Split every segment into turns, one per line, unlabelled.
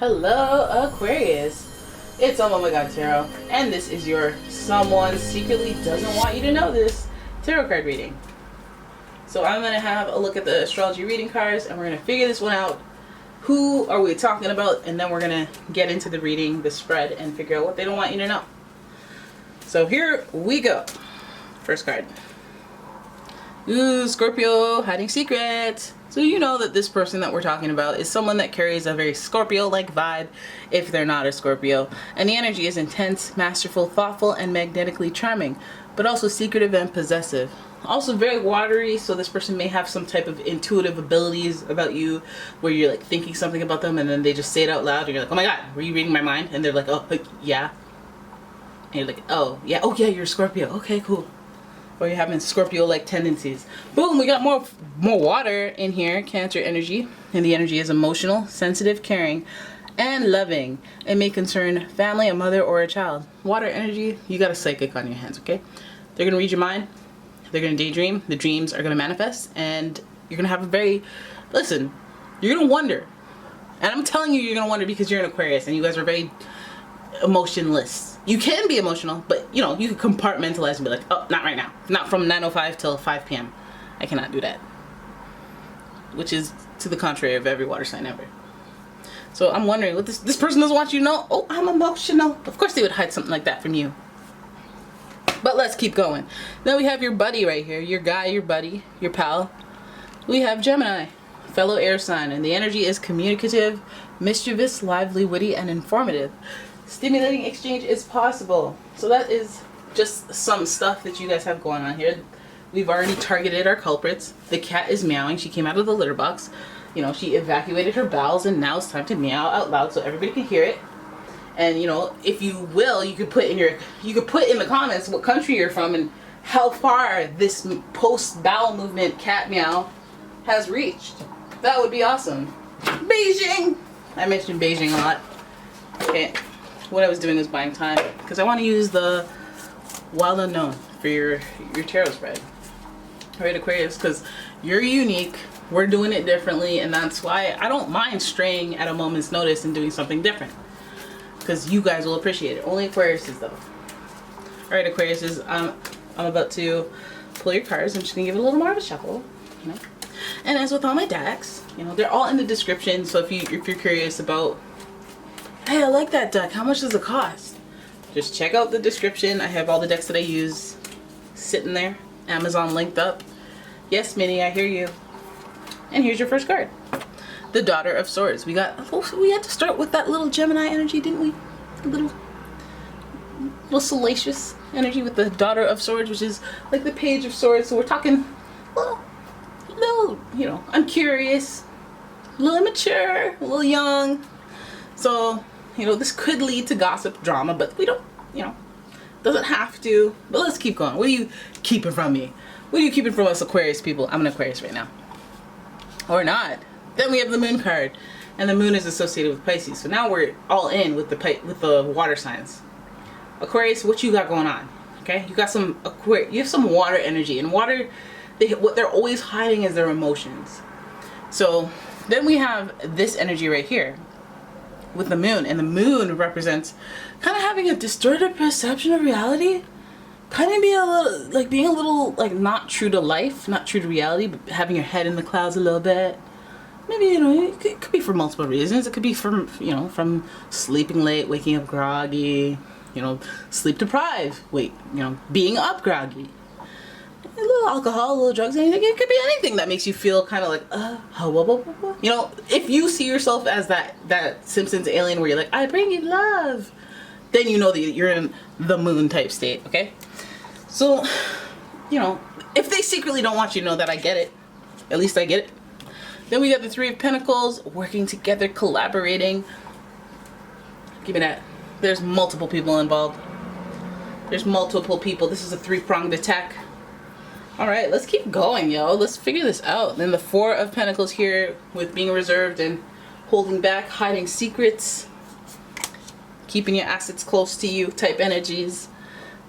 Hello, Aquarius. It's umomgtarot, and this is your someone secretly doesn't want you to know this tarot card reading. So I'm gonna have a look at the astrology reading cards, and we're gonna figure this one out. Who are we talking about? And then we're gonna get into the reading, the spread, and figure out what they don't want you to know. So here we go. First card. Ooh, Scorpio, hiding secrets. So you know that this person that we're talking about is someone that carries a very Scorpio-like vibe if they're not a Scorpio. And the energy is intense, masterful, thoughtful, and magnetically charming, but also secretive and possessive. Also very watery, so this person may have some type of intuitive abilities about you where you're like thinking something about them and then they just say it out loud and you're like, oh my god, were you reading my mind? And they're like, oh, yeah. And you're like, oh yeah, you're a Scorpio. Okay, cool. Or you're having Scorpio-like tendencies. Boom, we got more water in here, Cancer energy. And the energy is emotional, sensitive, caring, and loving. It may concern family, a mother, or a child. Water energy, you got a psychic on your hands, okay? They're gonna read your mind. They're gonna daydream. The dreams are gonna manifest. And you're gonna have a very, listen, you're gonna wonder. And I'm telling you, you're gonna wonder because you're an Aquarius and you guys are very emotionless. You can be emotional, but you know, you can compartmentalize and be like, oh, not right now. Not from 9:05 till 5 p.m. I cannot do that. Which is to the contrary of every water sign ever. So I'm wondering what this person doesn't want you to know. Oh, I'm emotional. Of course they would hide something like that from you. But let's keep going. Then we have your buddy right here. Your guy, your buddy, your pal. We have Gemini, fellow air sign, and the energy is communicative, mischievous, lively, witty, and informative. Stimulating exchange is possible. So that is just some stuff that you guys have going on here. We've already targeted our culprits. The cat is meowing. She came out of the litter box. You know, she evacuated her bowels and now it's time to meow out loud so everybody can hear it. And you know, if you will, you could put in the comments what country you're from and how far this post bowel movement cat meow has reached. That would be awesome. Beijing. I mentioned Beijing a lot. Okay. What I was doing was buying time because I want to use the wild unknown for your tarot spread. Alright, Aquarius, because you're unique, we're doing it differently, and that's why I don't mind straying at a moment's notice and doing something different because you guys will appreciate it. Only Aquariuses though. Alright, Aquariuses, I'm about to pull your cards. I'm just gonna give it a little more of a shuffle, you know. And as with all my decks, you know, they're all in the description, so if you're curious about, hey, I like that deck, how much does it cost? Just check out the description. I have all the decks that I use sitting there. Amazon linked up. Yes, Minnie, I hear you. And here's your first card. The Daughter of Swords. We had to start with that little Gemini energy, didn't we? A little salacious energy with the Daughter of Swords, which is like the Page of Swords. So we're talking, well, little, you know, I'm curious, a little immature, a little young. So, you know, this could lead to gossip, drama, but we don't, you know, doesn't have to. But let's keep going. What are you keeping from me? What are you keeping from us Aquarius people? I'm an Aquarius right now. Or not. Then we have the Moon card. And the Moon is associated with Pisces. So now we're all in with the water signs. Aquarius, what you got going on? Okay? You got some you have some water energy. And water, what they're always hiding is their emotions. So then we have this energy right here with the Moon, and the Moon represents kind of having a distorted perception of reality, kind of being a little like not true to life, not true to reality, but having your head in the clouds a little bit. Maybe, you know, it could be for multiple reasons. It could be from, you know, from sleeping late, waking up groggy, you know, sleep deprived, being up groggy. A little alcohol, a little drugs, anything. It could be anything that makes you feel kind of like, you know, if you see yourself as that Simpsons alien where you're like, I bring you love, then you know that you're in the Moon type state, okay? So, you know, if they secretly don't want you to know that, I get it. At least I get it. Then we got the Three of Pentacles, working together, collaborating. Give me that. There's multiple people involved. There's multiple people. This is a three-pronged attack. Alright, let's keep going, yo. Let's figure this out. Then the Four of Pentacles here with being reserved and holding back, hiding secrets, keeping your assets close to you type energies.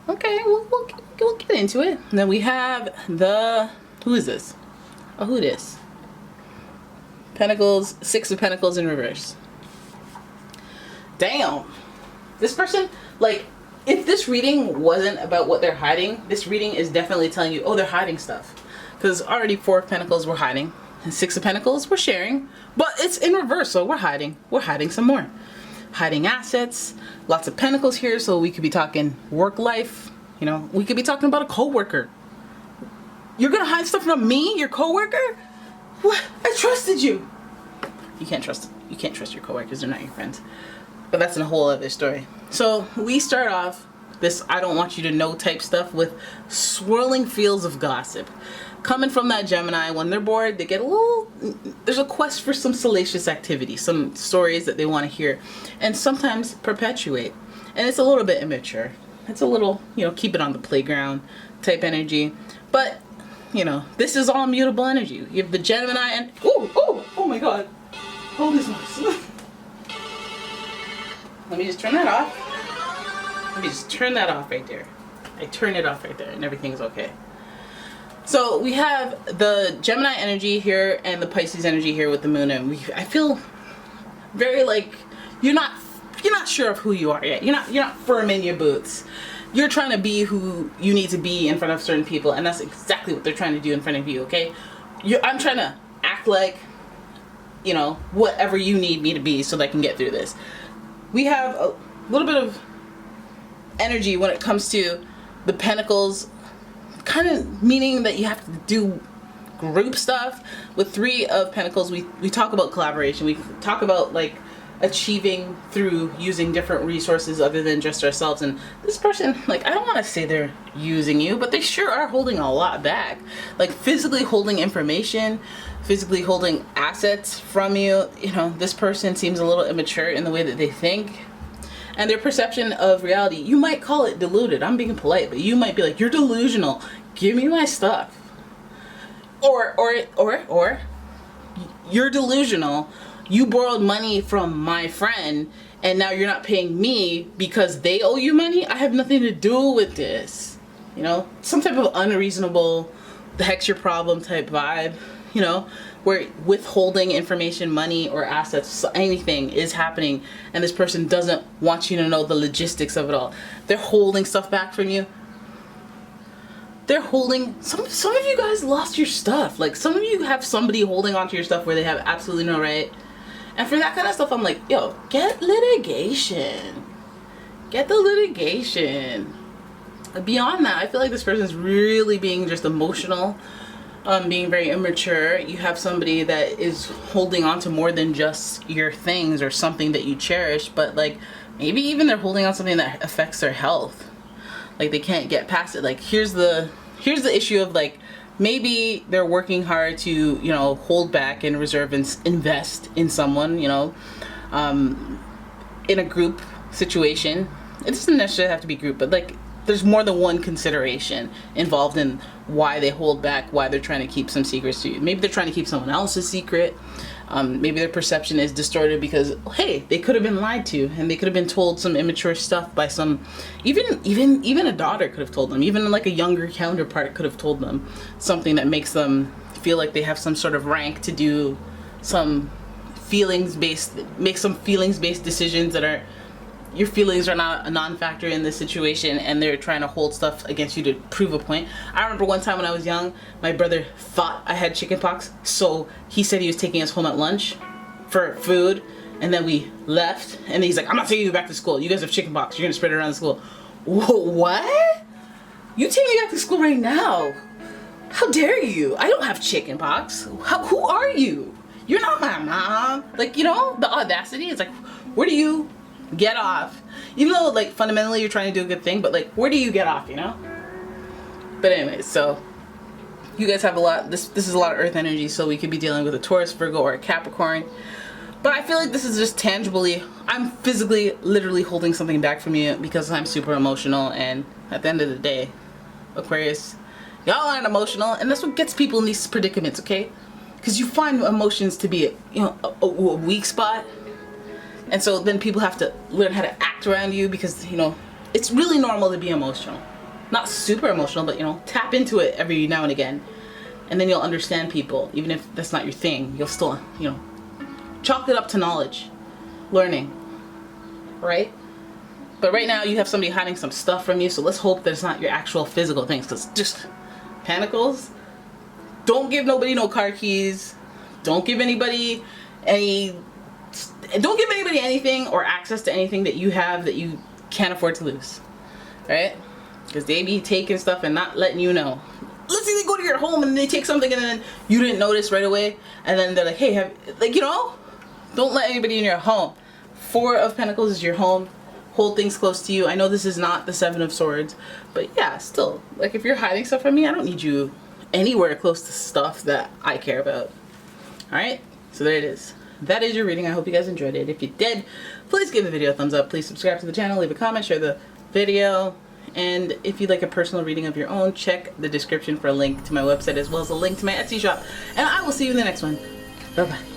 Okay, we'll get into it. And then we have the, who is this? Oh, who this? Pentacles, Six of Pentacles in reverse. damn, this person, like, if this reading wasn't about what they're hiding, this reading is definitely telling you, oh, they're hiding stuff. Because already 4 of Pentacles we're hiding, and 6 of Pentacles we're sharing, but it's in reverse, so we're hiding some more. Hiding assets, lots of Pentacles here, so we could be talking work life, you know, we could be talking about a coworker. You're gonna hide stuff from me, your coworker? What? I trusted you. You can't trust your coworkers, they're not your friends. But that's a whole other story. So we start off this I don't want you to know type stuff with swirling fields of gossip. Coming from that Gemini, when they're bored, they get a little, there's a quest for some salacious activity, some stories that they want to hear, and sometimes perpetuate. And it's a little bit immature. It's a little, you know, keep it on the playground type energy. But, you know, this is all mutable energy. You have the Gemini and, oh my God. Holy smokes. Let me just turn that off. Let me just turn that off right there. I turn it off right there and everything's okay. So we have the Gemini energy here and the Pisces energy here with the moon, and I feel very like you're not sure of who you are yet. You're not firm in your boots. You're trying to be who you need to be in front of certain people, and that's exactly what they're trying to do in front of you, okay? I'm trying to act like, you know, whatever you need me to be so that I can get through this. We have a little bit of energy when it comes to the Pentacles, kind of meaning that you have to do group stuff. With 3 of Pentacles, we talk about collaboration. We talk about like achieving through using different resources other than just ourselves. And this person, like, I don't want to say they're using you, but they sure are holding a lot back. Like physically holding information, physically holding assets from you. You know, this person seems a little immature in the way that they think. And their perception of reality, you might call it deluded. I'm being polite, but you might be like, you're delusional. Give me my stuff. Or you're delusional. You borrowed money from my friend and now you're not paying me because they owe you money. I have nothing to do with this. You know, some type of unreasonable, the heck's your problem type vibe, you know, where withholding information, money, or assets, anything is happening, and this person doesn't want you to know the logistics of it all. They're holding stuff back from you. They're holding, some of you guys lost your stuff. Like, some of you have somebody holding onto your stuff where they have absolutely no right. And for that kind of stuff, I'm like, yo, get litigation. Get the litigation. Beyond that, I feel like this person's really being just emotional. Being very immature. You have somebody that is holding on to more than just your things or something that you cherish, but like maybe even they're holding on something that affects their health. Like they can't get past it. Like here's the issue of like maybe they're working hard to, you know, hold back and reserve and invest in someone, you know, in a group situation. It doesn't necessarily have to be group, but like there's more than one consideration involved in why they hold back, why they're trying to keep some secrets to you. Maybe they're trying to keep someone else's secret. Maybe their perception is distorted because, hey, they could have been lied to and they could have been told some immature stuff by some, even a daughter could have told them, even like a younger counterpart could have told them something that makes them feel like they have some sort of rank to do some feelings-based decisions that are, your feelings are not a non-factor in this situation, and they're trying to hold stuff against you to prove a point. I remember one time when I was young, my brother thought I had chickenpox, so he said he was taking us home at lunch for food, and then we left, and he's like, I'm not taking you back to school. You guys have chickenpox. You're gonna spread it around the school. Whoa, what? You take me back to school right now? How dare you? I don't have chickenpox. Who are you? You're not my mom. Like, you know, the audacity. It's like, where do you get off? Even though like fundamentally you're trying to do a good thing, but like where do you get off, you know? But anyways, so you guys have a lot, this is a lot of earth energy, so we could be dealing with a Taurus, Virgo, or a Capricorn. But I feel like this is just tangibly, I'm physically literally holding something back from you because I'm super emotional, and at the end of the day, Aquarius, y'all aren't emotional, and that's what gets people in these predicaments, okay? Because you find emotions to be a weak spot. And so then people have to learn how to act around you because, you know, it's really normal to be emotional. Not super emotional, but, you know, tap into it every now and again. And then you'll understand people. Even if that's not your thing, you'll still, you know, chalk it up to knowledge, learning. right? But right now you have somebody hiding some stuff from you, so let's hope that it's not your actual physical things, because just Pentacles, don't give nobody no car keys. Don't give anybody anything or access to anything that you have that you can't afford to lose, right? Because they be taking stuff and not letting you know. Let's say they go to your home and they take something and then you didn't notice right away, and then they're like, hey, don't let anybody in your home. Four of Pentacles is your home. Hold things close to you. I know this is not the Seven of Swords, but yeah, still, like, if you're hiding stuff from me, I don't need you anywhere close to stuff that I care about. Alright, so there it is. That is your reading. I hope you guys enjoyed it. If you did, please give the video a thumbs up. Please subscribe to the channel, leave a comment, share the video. And if you'd like a personal reading of your own, check the description for a link to my website as well as a link to my Etsy shop. And I will see you in the next one. Bye-bye.